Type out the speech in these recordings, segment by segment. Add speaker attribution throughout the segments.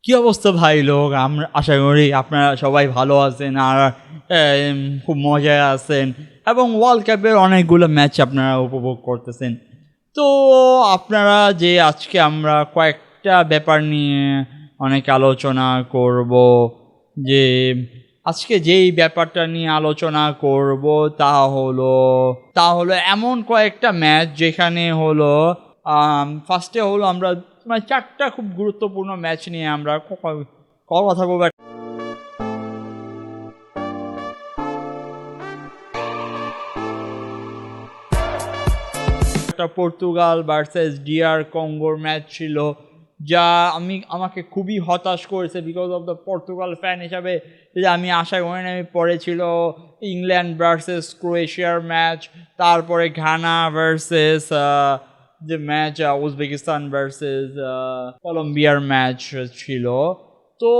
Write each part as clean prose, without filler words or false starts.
Speaker 1: কি অবস্থা ভাই লোক? আমরা আশা করি আপনারা সবাই ভালো আছেন আর খুব মজায় আছেন এবং ওয়ার্ল্ড কাপের অনেকগুলো ম্যাচ আপনারা উপভোগ করতেছেন। তো আপনারা যে আজকে আমরা কয়েকটা ব্যাপার নিয়ে অনেক আলোচনা করব, যে আজকে যেই ব্যাপারটা নিয়ে আলোচনা করব তা হলো এমন কয়েকটা ম্যাচ যেখানে হলো ফার্স্টে হলো আমরা মানে চারটা খুব গুরুত্বপূর্ণ ম্যাচ নিয়ে আমরা কথা বলবো। একটা পর্তুগাল ভার্সেস ডিআর কঙ্গোর ম্যাচ ছিল, যা আমাকে খুবই হতাশ করেছে because of the Portugal fan হিসাবে। যে আমি আশা করিনি, আমি পরে ছিল ইংল্যান্ড ভার্সেস ক্রোয়েশিয়ার ম্যাচ, তারপরে ঘানা ভার্সেস যে ম্যাচ উজবেকিস্তান ভার্সেস কলম্বিয়ার ম্যাচ ছিল। তো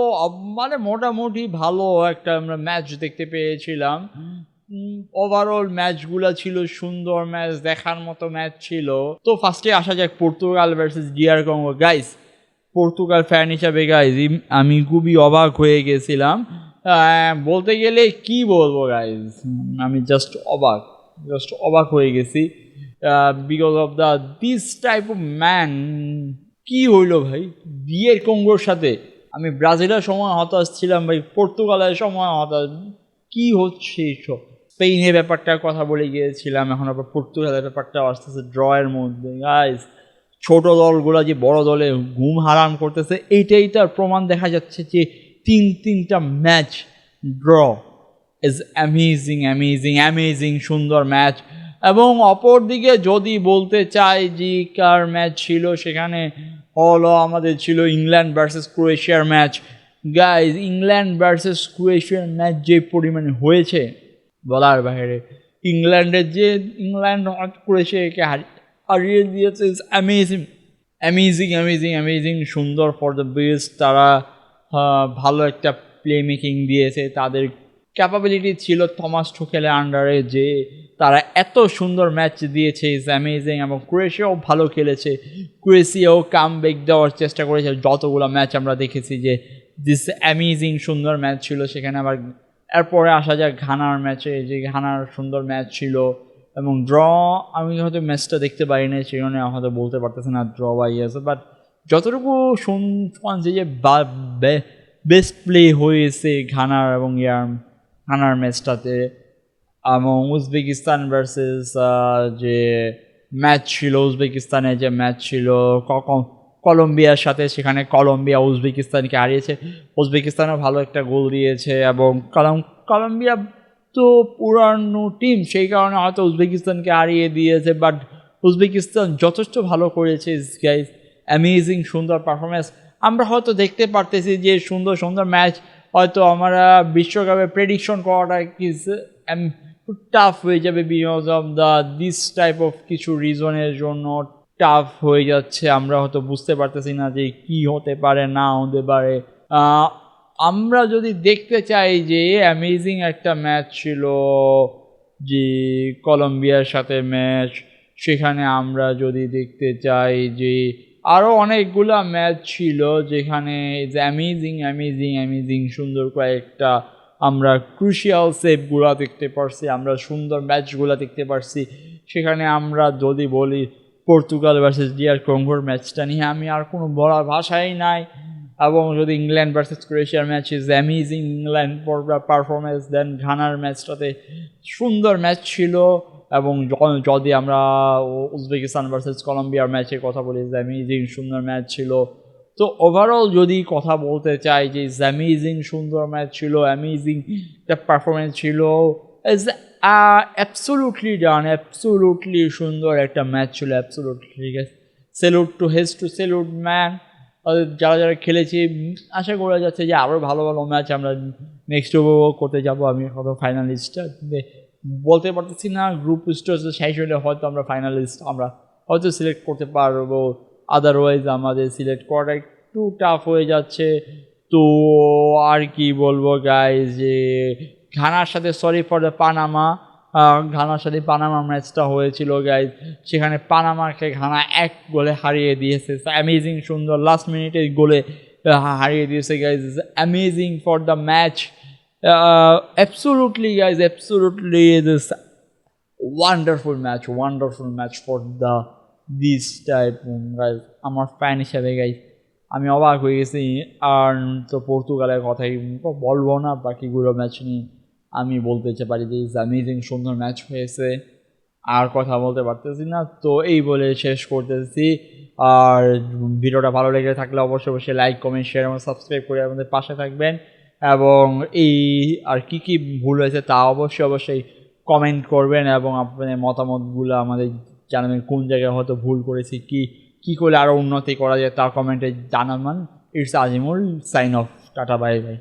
Speaker 1: মানে মোটামুটি ভালো একটা আমরা ম্যাচ দেখতে পেয়েছিলাম। ওভারঅল ম্যাচগুলো ছিল সুন্দর ম্যাচ, দেখার মতো ম্যাচ ছিল। তো ফার্স্টে আসা যাক Portugal versus DR Congo. Guys, Portugal fan হিসাবে গাইজ আমি খুবই অবাক হয়ে গেছিলাম। বলতে গেলে কি বলবো গাইজ, আমি জাস্ট অবাক হয়ে গেছি because of the this type of man. কি হইলো ভাই ডিআর কঙ্গোর সাথে? আমি ব্রাজিলের সময় হতাশ ছিলাম ভাই, পর্তুগালের সময় হতাশ। কি হচ্ছে এইসব? স্পেনের ব্যাপারটার কথা বলে গিয়েছিলাম, এখন আবার পর্তুগালের ব্যাপারটা আসতেছে ড্রয়ের মধ্যে। গাইজ, ছোট দলগুলো যে বড় দলে ঘুম হারাম করতেছে, এইটাই তার প্রমাণ দেখা যাচ্ছে যে তিনটা ম্যাচ ড্র ইজ অ্যামেজিং সুন্দর ম্যাচ। এবং অপরদিকে যদি বলতে চাই যে কার ম্যাচ ছিল, সেখানে হলো আমাদের ছিল ইংল্যান্ড ভার্সেস ক্রোয়েশিয়ার ম্যাচ। গাইজ, ইংল্যান্ড ভার্সেস ক্রোয়েশিয়ার ম্যাচ যে পরিমাণে হয়েছে বলার বাইরে। ইংল্যান্ড ক্রোয়েশিয়াকে হারিয়ে দিয়েছে। ইজ অ্যামেজিং সুন্দর ফর দ্য বেস্ট। তারা ভালো একটা প্লে মেকিং দিয়েছে, তাদের ক্যাপাবিলিটি ছিল থমাস টুখেলের আন্ডারে যে তারা এত সুন্দর ম্যাচ দিয়েছে। Is amazing. এবং ক্রোয়েশিয়াও ভালো খেলেছে, ক্রোয়েশিয়াও কামব্যাক দেওয়ার চেষ্টা করেছে। যতগুলো ম্যাচ আমরা দেখেছি যে দিস অ্যামেজিং সুন্দর ম্যাচ ছিল। সেখানে আবার এরপরে আসা যাক ঘানার ম্যাচে, যে ঘানার সুন্দর ম্যাচ ছিল এবং ড্র। আমি হয়তো ম্যাচটা দেখতে পারি না, সেই জন্য হয়তো বলতে পারতেছি না ড্র বা ইয়েছে, বাট যতটুকু শুনছি যে বেস্ট প্লে হয়েছে ঘানার এবং ঘানার ম্যাচটাতে। এবং উজবেকিস্তান ভার্সেস যে ম্যাচ ছিল, উজবেকিস্তানের যে ম্যাচ ছিল কলম্বিয়ার সাথে, সেখানে কলম্বিয়া উজবেকিস্তানকে হারিয়েছে। উজবেকিস্তানও ভালো একটা গোল দিয়েছে এবং কলম্বিয়া তো পুরানো টিম, সেই কারণে হয়তো উজবেকিস্তানকে হারিয়ে দিয়েছে, বাট উজবেকিস্তান যথেষ্ট ভালো করেছে। গাইজ, অ্যামেজিং সুন্দর পারফরমেন্স। আমরা হয়তো দেখতে পারতেছি যে সুন্দর সুন্দর ম্যাচ হয়তো আমরা বিশ্বকাপে প্রেডিকশন করাটা টাফ হয়ে যাবে because of this type of কিছু রিজনের জন্য টাফ হয়ে যাচ্ছে। আমরা হয়তো বুঝতে পারতেছি না যে কি হতে পারে না হতে পারে। আমরা যদি দেখতে চাই যে অ্যামেজিং একটা ম্যাচ ছিল যে কলম্বিয়ার সাথে ম্যাচ, সেখানে আমরা যদি দেখতে চাই যে আরও অনেকগুলো ম্যাচ ছিল যেখানে অ্যামেজিং সুন্দর কয়েকটা আমরা ক্রুশিয়াল সেভগুলো দেখতে পারছি, আমরা সুন্দর ম্যাচগুলো দেখতে পারছি। সেখানে আমরা যদি বলি পর্তুগাল ভার্সেস ডিআর কঙ্গোর ম্যাচটা নিয়ে আমি আর কোনো বলার ভাষাই নাই। এবং যদি ইংল্যান্ড ভার্সেস ক্রোয়েশিয়ার match is amazing England performance, then ঘানার ম্যাচটাতে সুন্দর ম্যাচ ছিল। এবং যদি আমরা উজবেকিস্তান ভার্সেস কলম্বিয়ার ম্যাচের কথা বলি, ইজ অ্যামেজিং সুন্দর ম্যাচ ছিল। তো ওভারঅল যদি কথা বলতে চাই যে ইজ অ্যামেজিং সুন্দর ম্যাচ ছিল, অ্যামেজিং একটা পারফরমেন্স ছিল, ইজ অ্যাবসোলুটলি ডান, অ্যাবসোলুটলি সুন্দর একটা ম্যাচ ছিল, অ্যাবসোলুটলি। ঠিক আছে, সেলুট ম্যান। যারা যারা খেলেছি, আশা করা যাচ্ছে যে আরও ভালো ভালো ম্যাচ আমরা নেক্সট উপভোগ করতে যাব। আমি হয়তো ফাইনালিস্টটা বলতে পারতেছি না, গ্রুপ স্টেজ শেষ হলে হয়তো আমরা ফাইনালিস্ট আমরা হয়তো সিলেক্ট করতে পারবো, আদারওয়াইজ আমাদের সিলেক্ট করাটা একটু টাফ হয়ে যাচ্ছে। তো আর কি বলবো গাইজ, যে ঘানার সাথে সরি ফর দ্য পানামা, ঘানার সাথে পানামা ম্যাচটা হয়েছিল গাইজ, সেখানে পানামাকে ঘানা 1 গোলে হারিয়ে দিয়েছে। অ্যামেজিং সুন্দর লাস্ট মিনিটের গোলে হারিয়ে দিয়েছে guys, amazing for the match, absolutely guys, absolutely this wonderful match for the this type guys. আমার ফ্যান হিসাবে গাইজ আমি অবাক হয়ে গেছি। আর তো পর্তুগালের কথাই বলবো না, বাকিগুলো ম্যাচ নিয়ে আমি বলতে পারি যে ইজ অ্যামেজিং, সুন্দর ম্যাচ হয়েছে, আর কথা বলতে পারতেছি না। তো এই বলে শেষ করতেছি। আর ভিডিওটা ভালো লেগে থাকলে অবশ্যই লাইক, কমেন্ট, শেয়ার এবং সাবস্ক্রাইব করে আমাদের পাশে থাকবেন। এবং এই আর কি ভুল হয়েছে তা অবশ্যই কমেন্ট করবেন এবং আপনাদের মতামতগুলো আমাদের জানাবেন, কোন জায়গায় হয়তো ভুল করেছি, কি করলে আরও উন্নতি করা যায় তা কমেন্টে জানাবেন। It's Azimul, sign off, tata, bye by.